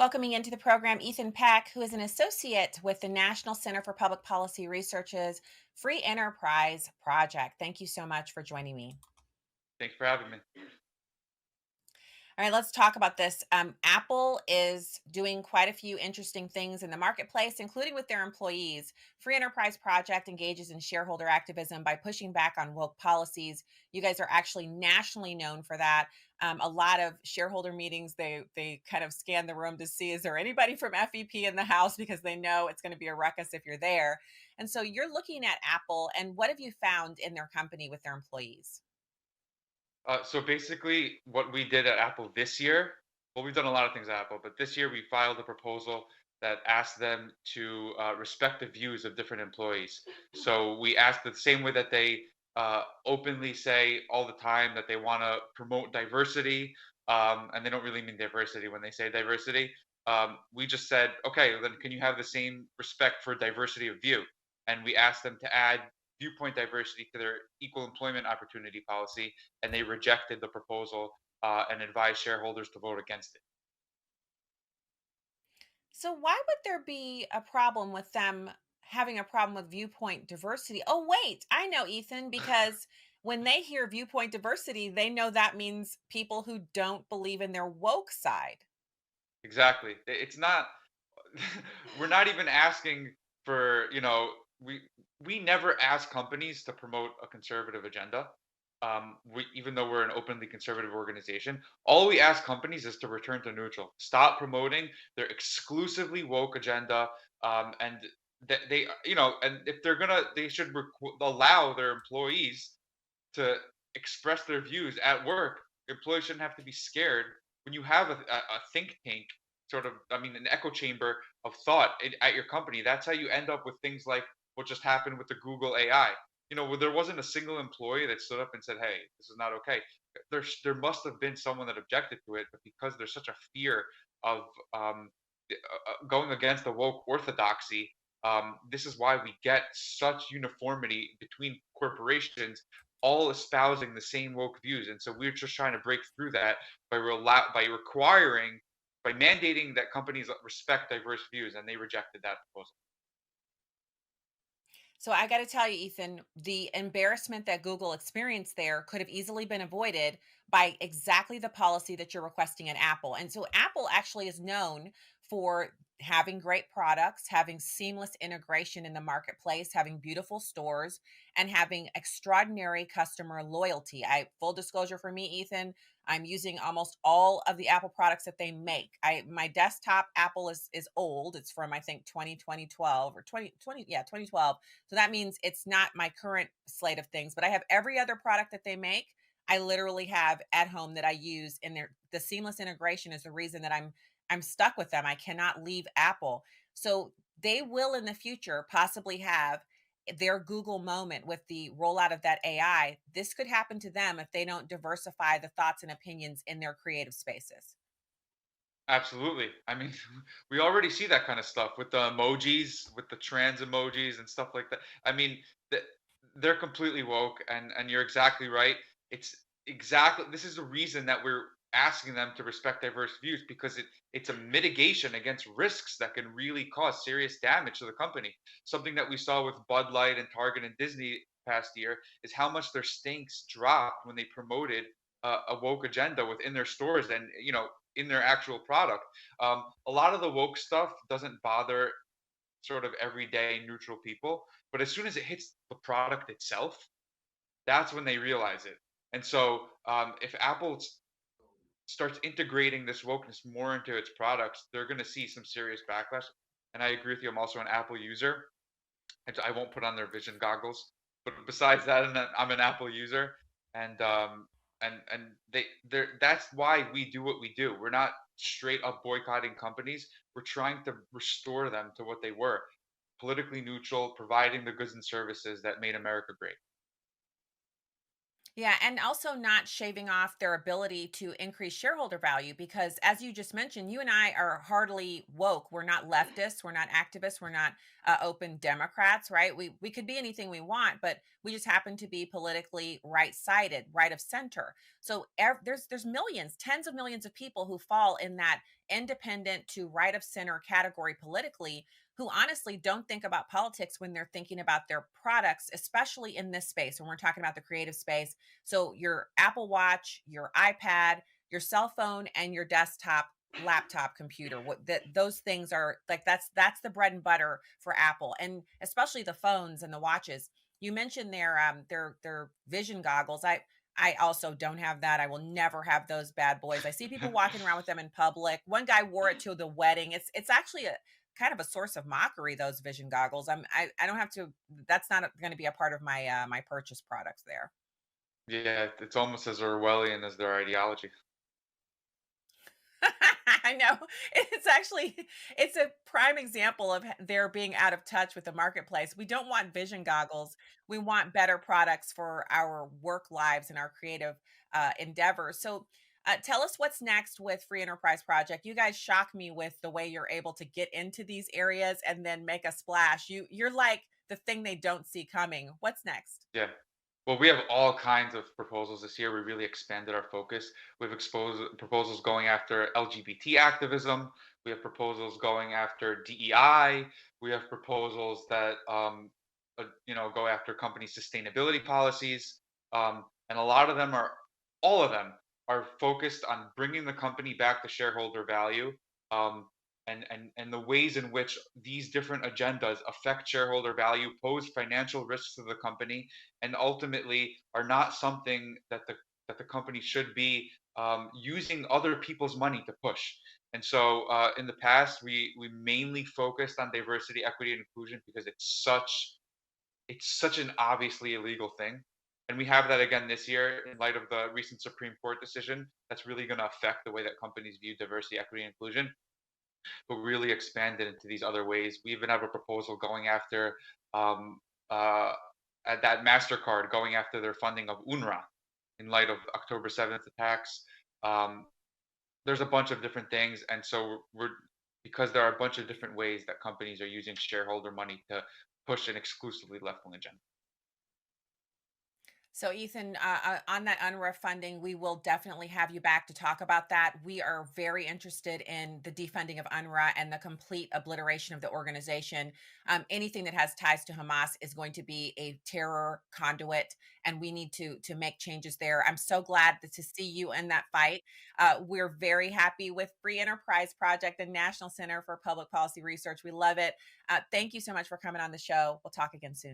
Welcoming into the program Ethan Peck, who is an associate with the National Center for Public Policy Research's Free Enterprise Project. Thank you so much for joining me. Thanks for having me. All right, let's talk about this. Apple is doing quite a few interesting things in the marketplace, including with their employees. Free Enterprise Project engages in shareholder activism by pushing back on woke policies. You guys are actually nationally known for that. A lot of shareholder meetings, they kind of scan the room to see is there anybody from FEP in the house because they know it's going to be a ruckus if you're there. And so you're looking at Apple, and what have you found in their company with their employees? So basically, what we did at Apple this year, well, we've done a lot of things at Apple, but this year we filed a proposal that asked them to respect the views of different employees. So we asked the same way that they openly say all the time that they want to promote diversity, and they don't really mean diversity when they say diversity. We just said, okay, then can you have the same respect for diversity of view? And we asked them to add viewpoint diversity to their equal employment opportunity policy, and they rejected the proposal and advised shareholders to vote against it. So why would there be a problem with them having a problem with viewpoint diversity? Oh, wait, I know, Ethan, because when they hear viewpoint diversity, they know that means people who don't believe in their woke side. Exactly. It's not. We're not even asking for we never ask companies to promote a conservative agenda. Even though we're an openly conservative organization, all we ask companies is to return to neutral. Stop promoting their exclusively woke agenda, and and if they're gonna, they should allow their employees to express their views at work. Employees shouldn't have to be scared when you have a think tank, sort of, I mean, an echo chamber of thought at your company. That's how you end up with things like what just happened with the Google AI. Where there wasn't a single employee that stood up and said, "Hey, this is not okay." There must have been someone that objected to it, but because there's such a fear of going against the woke orthodoxy, this is why we get such uniformity between corporations all espousing the same woke views. And so we're just trying to break through that by requiring, by mandating that companies respect diverse views, and they rejected that proposal. So I got to tell you, Ethan, the embarrassment that Google experienced there could have easily been avoided by exactly the policy that you're requesting at Apple. And so Apple actually is known for having great products, having seamless integration in the marketplace, having beautiful stores, and having extraordinary customer loyalty. I full disclosure for me, Ethan, I'm using almost all of the Apple products that they make. My desktop Apple is old. It's from I think 2012 or 2020, yeah, 2012. So that means it's not my current slate of things, but I have every other product that they make. I literally have at home that I use in their the seamless integration is the reason that I'm stuck with them. I cannot leave Apple. So they will in the future possibly have their Google moment with the rollout of that AI. This could happen to them if they don't diversify the thoughts and opinions in their creative spaces. Absolutely. I mean, we already see that kind of stuff with the emojis, with the trans emojis and stuff like that. I mean, they're completely woke, and you're exactly right. It's exactly, this is the reason that we're asking them to respect diverse views, because it's a mitigation against risks that can really cause serious damage to the company. Something that we saw with Bud Light and Target and Disney past year is how much their stinks dropped when they promoted a woke agenda within their stores, and in their actual product. A lot of the woke stuff doesn't bother sort of everyday neutral people, but as soon as it hits the product itself, that's when they realize it. And so, if Apple starts integrating this wokeness more into its products, they're going to see some serious backlash. And I agree with you. I'm also an Apple user. I won't put on their vision goggles, but besides that, I'm an Apple user, and that's why we do what we do. We're not straight up boycotting companies. We're trying to restore them to what they were, politically neutral, providing the goods and services that made America great. Yeah, and also not shaving off their ability to increase shareholder value because, as you just mentioned, you and I are heartily woke. We're not leftists, we're not activists, we're not open Democrats, right? We could be anything we want, but we just happen to be politically right-sided, right of center. So there's millions, tens of millions of people who fall in that independent to right of center category politically, who honestly don't think about politics when they're thinking about their products, especially in this space when we're talking about the creative space. So your Apple Watch, your iPad, your cell phone, and your desktop laptop computer, what that those things are like, that's the bread and butter for Apple, and especially the phones and the watches. You mentioned their vision goggles. I also don't have that. I will never have those bad boys. I see people walking around with them in public. One guy wore it to the wedding. It's actually a kind of a source of mockery, those vision goggles. I don't have to, that's not going to be a part of my my purchase products there. Yeah, it's almost as Orwellian as their ideology. I know. It's actually, it's a prime example of their being out of touch with the marketplace. We don't want vision goggles. We want better products for our work lives and our creative endeavors. So tell us what's next with Free Enterprise Project. You guys shock me with the way you're able to get into these areas and then make a splash. You're like the thing they don't see coming. What's next? Yeah. Well, we have all kinds of proposals this year. We really expanded our focus. We've exposed proposals going after LGBT activism. We have proposals going after DEI. We have proposals that go after company sustainability policies. And a lot of them are, all of them are focused on bringing the company back to shareholder value. Um, and the ways in which these different agendas affect shareholder value, pose financial risks to the company, and ultimately are not something that the company should be using other people's money to push. And so, in the past, we mainly focused on diversity, equity, and inclusion because it's such an obviously illegal thing. And we have that again this year in light of the recent Supreme Court decision. That's really going to affect the way that companies view diversity, equity, and inclusion, but really expand it into these other ways. We even have a proposal going after um, uh, at that Mastercard going after their funding of UNRWA in light of October 7th attacks. Um, there's a bunch of different things, and so we're because there are a bunch of different ways that companies are using shareholder money to push an exclusively left-wing agenda. So, Ethan, on that UNRWA funding, we will definitely have you back to talk about that. We are very interested in the defunding of UNRWA and the complete obliteration of the organization. Anything that has ties to Hamas is going to be a terror conduit, and we need to make changes there. I'm so glad to see you in that fight. We're very happy with Free Enterprise Project and National Center for Public Policy Research. We love it. Thank you so much for coming on the show. We'll talk again soon.